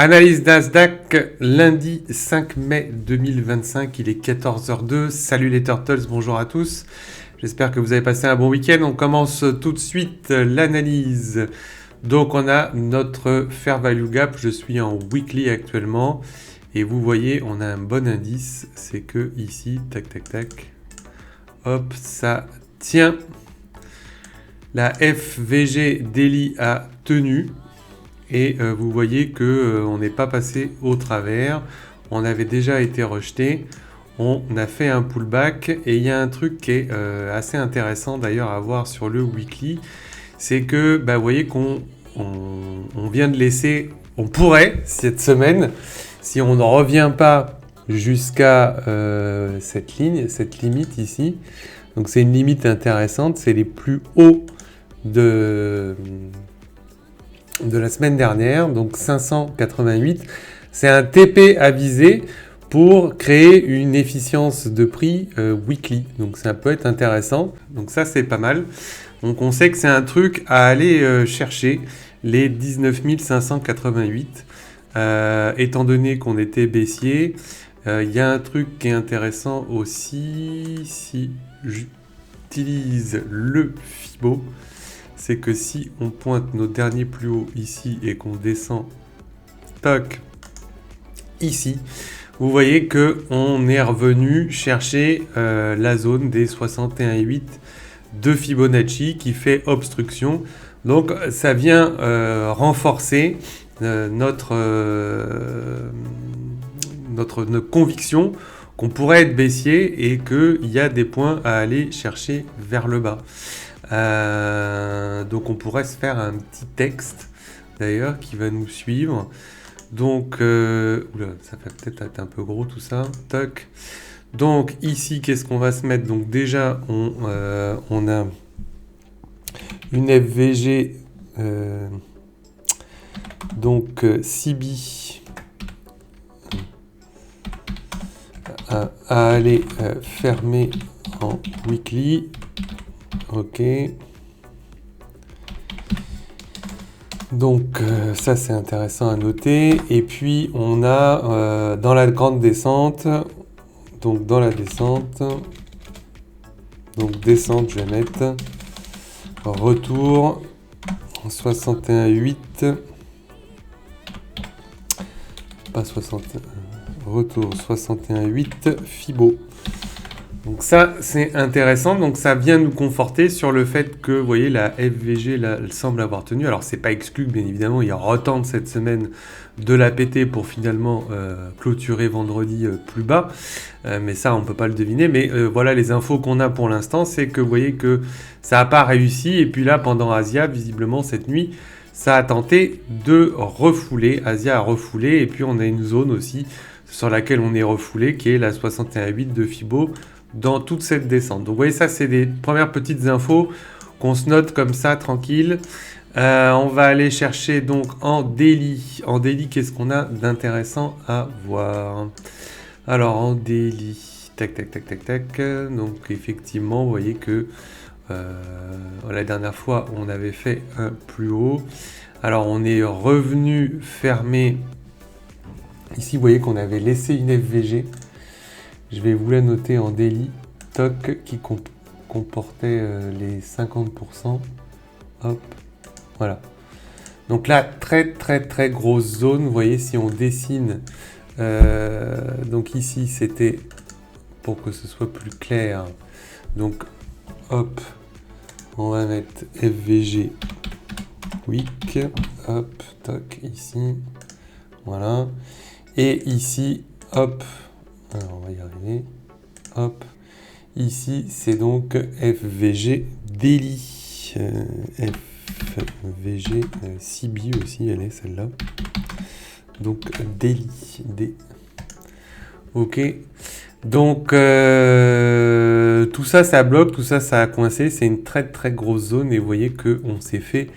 Analyse Nasdaq, lundi 5 mai 2025, il est 14h02. Salut les Turtles, bonjour à tous. J'espère que vous avez passé un bon week-end. On commence tout de suite l'analyse. Donc on a notre Fair Value Gap, je suis en weekly actuellement. Et vous voyez, on a un bon indice, c'est que ici, tac tac tac, hop, ça tient. La FVG Daily a tenu. Et vous voyez que on n'est pas passé au travers. On avait déjà été rejeté. On a fait un pullback. Et il y a un truc qui est assez intéressant d'ailleurs à voir sur le weekly. C'est que vous voyez qu'on vient de laisser... On pourrait, cette semaine, si on ne revient pas jusqu'à cette ligne, cette limite ici. Donc c'est une limite intéressante. C'est les plus hauts de la semaine dernière, donc 588. C'est un TP à viser pour créer une efficience de prix weekly. Donc ça peut être intéressant. Donc ça c'est pas mal. Donc on sait que c'est un truc à aller chercher, les 19 588. Étant donné qu'on était baissier, il y a un truc qui est intéressant aussi, si j'utilise le Fibo, c'est que si on pointe nos derniers plus hauts ici et qu'on descend toc ici, vous voyez que on est revenu chercher la zone des 61,8 de Fibonacci qui fait obstruction. Donc ça vient renforcer notre conviction qu'on pourrait être baissier et qu'il y a des points à aller chercher vers le bas. Donc on pourrait se faire un petit texte d'ailleurs qui va nous suivre. Donc oula, ça va peut-être être un peu gros tout ça. Toc. Donc ici qu'est-ce qu'on va se mettre? Donc déjà on a une FVG donc CB à aller fermer en weekly. Ok. Donc ça c'est intéressant à noter. Et puis on a dans la grande descente, donc dans la descente, donc descente je vais mettre retour 61,8, pas 60, retour 61,8 Fibo. Donc ça, c'est intéressant. Donc ça vient nous conforter sur le fait que, vous voyez, la FVG là, elle semble avoir tenu. Alors c'est pas exclu, bien évidemment, il y a retente cette semaine de la péter pour finalement clôturer vendredi plus bas. Mais ça, on peut pas le deviner. Mais voilà les infos qu'on a pour l'instant, c'est que vous voyez que ça n'a pas réussi. Et puis là, pendant Asia, visiblement cette nuit, ça a tenté de refouler. Asia a refoulé. Et puis on a une zone aussi sur laquelle on est refoulé, qui est la 61,8 de Fibo, dans toute cette descente. Donc vous voyez, ça c'est des premières petites infos qu'on se note comme ça tranquille. On va aller chercher donc en daily. En daily, qu'est-ce qu'on a d'intéressant à voir? Alors en daily, tac tac tac tac tac. Donc effectivement, vous voyez que la dernière fois on avait fait un plus haut. Alors on est revenu fermer. Ici vous voyez qu'on avait laissé une FVG. Je vais vous la noter en daily, toc, qui comportait les 50%. Hop, voilà. Donc là, très très très grosse zone. Vous voyez, si on dessine, donc ici c'était pour que ce soit plus clair. Donc hop, on va mettre FVG week, hop, toc, ici, voilà. Et ici, hop. Alors on va y arriver. Hop. Ici, c'est donc FVG Daily. FVG CB aussi, elle est celle-là. Donc Daily. Ok. Donc tout ça, ça bloque, tout ça, ça a coincé. C'est une très très grosse zone et vous voyez qu'on s'est fait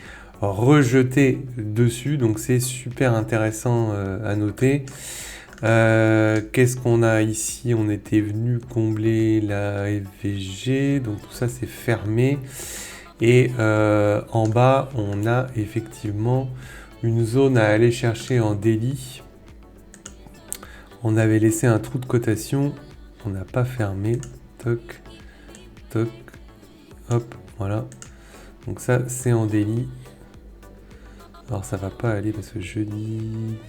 rejeter dessus. Donc c'est super intéressant à noter. Qu'est-ce qu'on a ici? On était venu combler la FVG, donc tout ça c'est fermé. Et en bas, on a effectivement une zone à aller chercher en daily. On avait laissé un trou de cotation, on n'a pas fermé. Toc, toc, hop, voilà. Donc ça, c'est en daily. Alors ça va pas aller parce que jeudi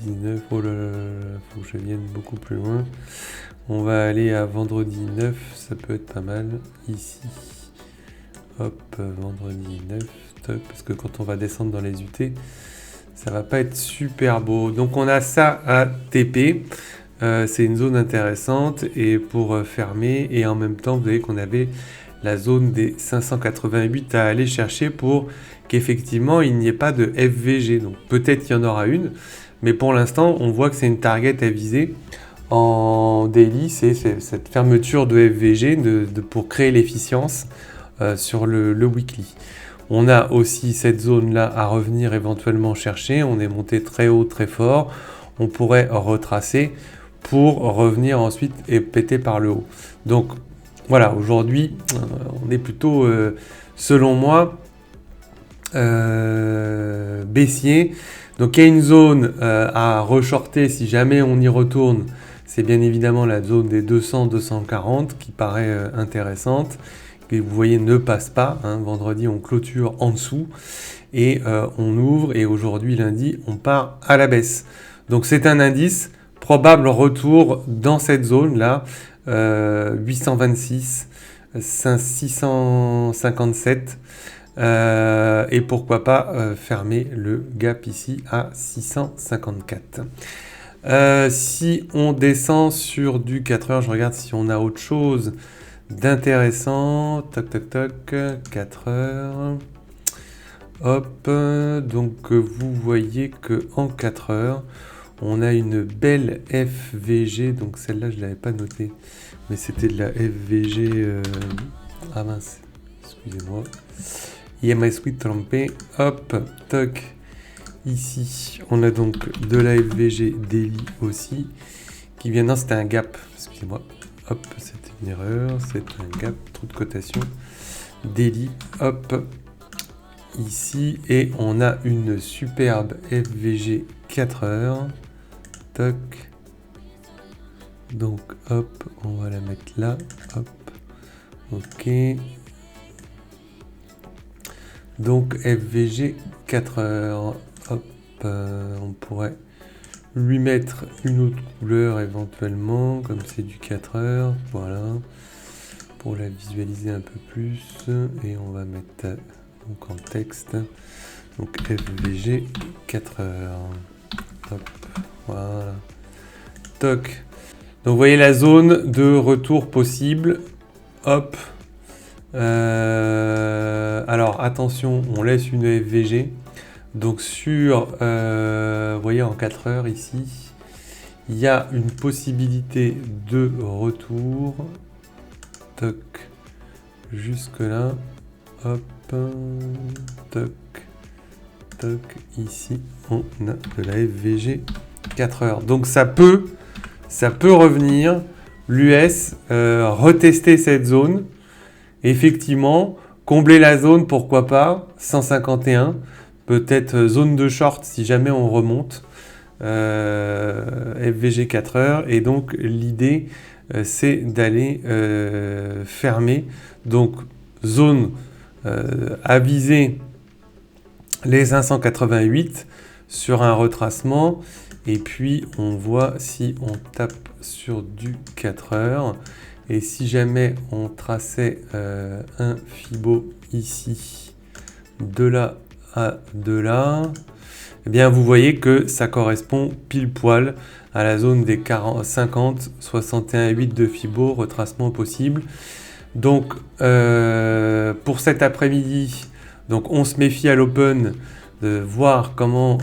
19, oh là là là, faut que je vienne beaucoup plus loin. On va aller à vendredi 9, ça peut être pas mal. Ici, hop, vendredi 9, top, parce que quand on va descendre dans les UT, ça va pas être super beau. Donc on a ça à TP. C'est une zone intéressante et pour fermer, et en même temps vous voyez qu'on avait la zone des 588 à aller chercher pour qu'effectivement il n'y ait pas de FVG. Donc peut-être qu'il y en aura une, mais pour l'instant on voit que c'est une target à viser en daily, c'est cette fermeture de FVG pour créer l'efficience sur le weekly. On a aussi cette zone là à revenir éventuellement chercher, on est monté très haut, très fort, on pourrait retracer pour revenir ensuite et péter par le haut. Donc voilà, aujourd'hui, on est plutôt, selon moi, baissier. Donc il y a une zone à reshorter si jamais on y retourne. C'est bien évidemment la zone des 200-240 qui paraît intéressante. Que vous voyez ne passe pas. Hein. Vendredi, on clôture en dessous et on ouvre. Et aujourd'hui, lundi, on part à la baisse. Donc c'est un indice. Probable retour dans cette zone-là, 826, 657, et pourquoi pas fermer le gap ici à 654. Si on descend sur du 4 heures, je regarde si on a autre chose d'intéressant. Toc, toc, toc, 4 heures. Hop, donc vous voyez que en 4 heures, on a une belle FVG, donc celle-là je ne l'avais pas notée, mais c'était de la FVG, ah mince, excusez-moi, je me suis trompé, hop, toc, ici, on a donc de la FVG daily aussi, qui vient, non c'était un gap, excusez-moi, hop, c'était une erreur, c'est un gap, trou de cotation, daily, hop, ici, et on a une superbe FVG 4 heures, toc, donc hop, on va la mettre là, hop, ok, donc FVG 4 heures, hop, on pourrait lui mettre une autre couleur éventuellement, comme c'est du 4 heures, voilà, pour la visualiser un peu plus, et on va mettre donc en texte, donc FVG 4 heures, hop, voilà, toc. Donc vous voyez la zone de retour possible, hop. Alors attention, on laisse une FVG. Donc sur, vous voyez en 4 heures ici, il y a une possibilité de retour, toc, jusque là, hop, toc, toc, ici on a de la FVG 4 heures. Donc ça peut revenir, l'US, retester cette zone, effectivement, combler la zone, pourquoi pas, 151, peut-être zone de short si jamais on remonte, FVG 4 heures, et donc l'idée c'est d'aller fermer, donc zone à viser les 588 sur un retracement, et puis on voit si on tape sur du 4 heures, et si jamais on traçait un Fibo ici, de là à de là, eh bien vous voyez que ça correspond pile poil à la zone des 50, 61,8 de Fibo, retracement possible. Donc pour cet après-midi, donc on se méfie à l'open de voir comment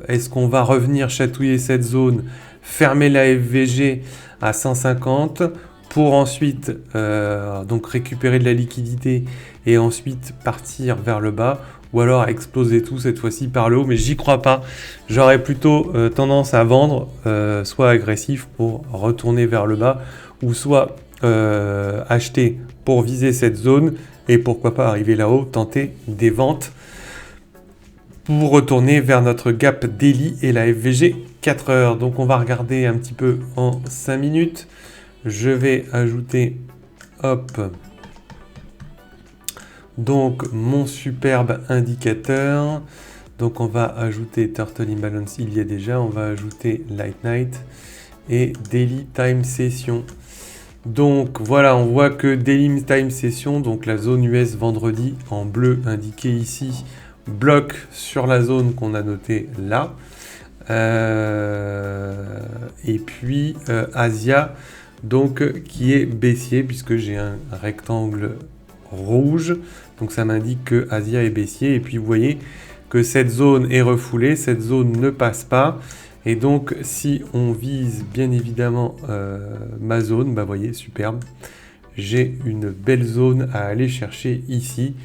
est-ce qu'on va revenir chatouiller cette zone, fermer la FVG à 150 pour ensuite donc récupérer de la liquidité et ensuite partir vers le bas, ou alors exploser tout cette fois-ci par le haut, mais j'y crois pas. J'aurais plutôt tendance à vendre, soit agressif pour retourner vers le bas, ou soit acheter pour viser cette zone et pourquoi pas arriver là-haut, tenter des ventes pour retourner vers notre gap daily et la FVG 4 heures. Donc on va regarder un petit peu en 5 minutes. Je vais ajouter, hop, donc mon superbe indicateur. Donc on va ajouter Turtle Imbalance, il y est déjà. On va ajouter Light Night et Daily Time Session. Donc voilà, on voit que Daily Time Session, donc la zone US vendredi en bleu indiquée ici, bloque sur la zone qu'on a notée là. Et puis Asia, donc qui est baissier puisque j'ai un rectangle rouge. Donc ça m'indique que Asia est baissier. Et puis vous voyez que cette zone est refoulée, cette zone ne passe pas. Et donc si on vise bien évidemment ma zone, bah vous voyez, superbe. J'ai une belle zone à aller chercher ici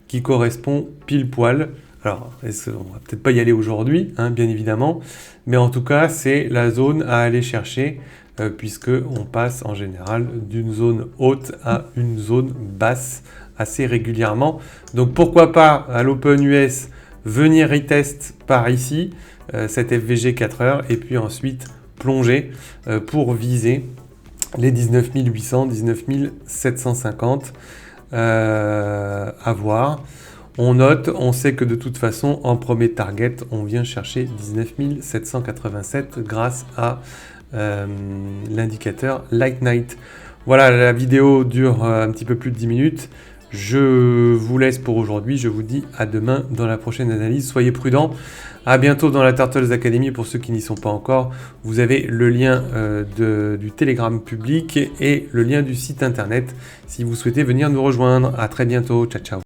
qui correspond pile poil. Alors, on va peut-être pas y aller aujourd'hui, hein, bien évidemment, mais en tout cas, c'est la zone à aller chercher puisque on passe en général d'une zone haute à une zone basse assez régulièrement. Donc, pourquoi pas à l'Open US venir retest par ici cette FVG 4 heures et puis ensuite plonger pour viser les 19 800, 19 750 à voir. On note, on sait que de toute façon, en premier target, on vient chercher 19 787 grâce à l'indicateur Light Night. Voilà, la vidéo dure un petit peu plus de 10 minutes. Je vous laisse pour aujourd'hui. Je vous dis à demain dans la prochaine analyse. Soyez prudents. À bientôt dans la Turtles Academy. Pour ceux qui n'y sont pas encore, vous avez le lien du Telegram public et le lien du site internet si vous souhaitez venir nous rejoindre. À très bientôt. Ciao, ciao.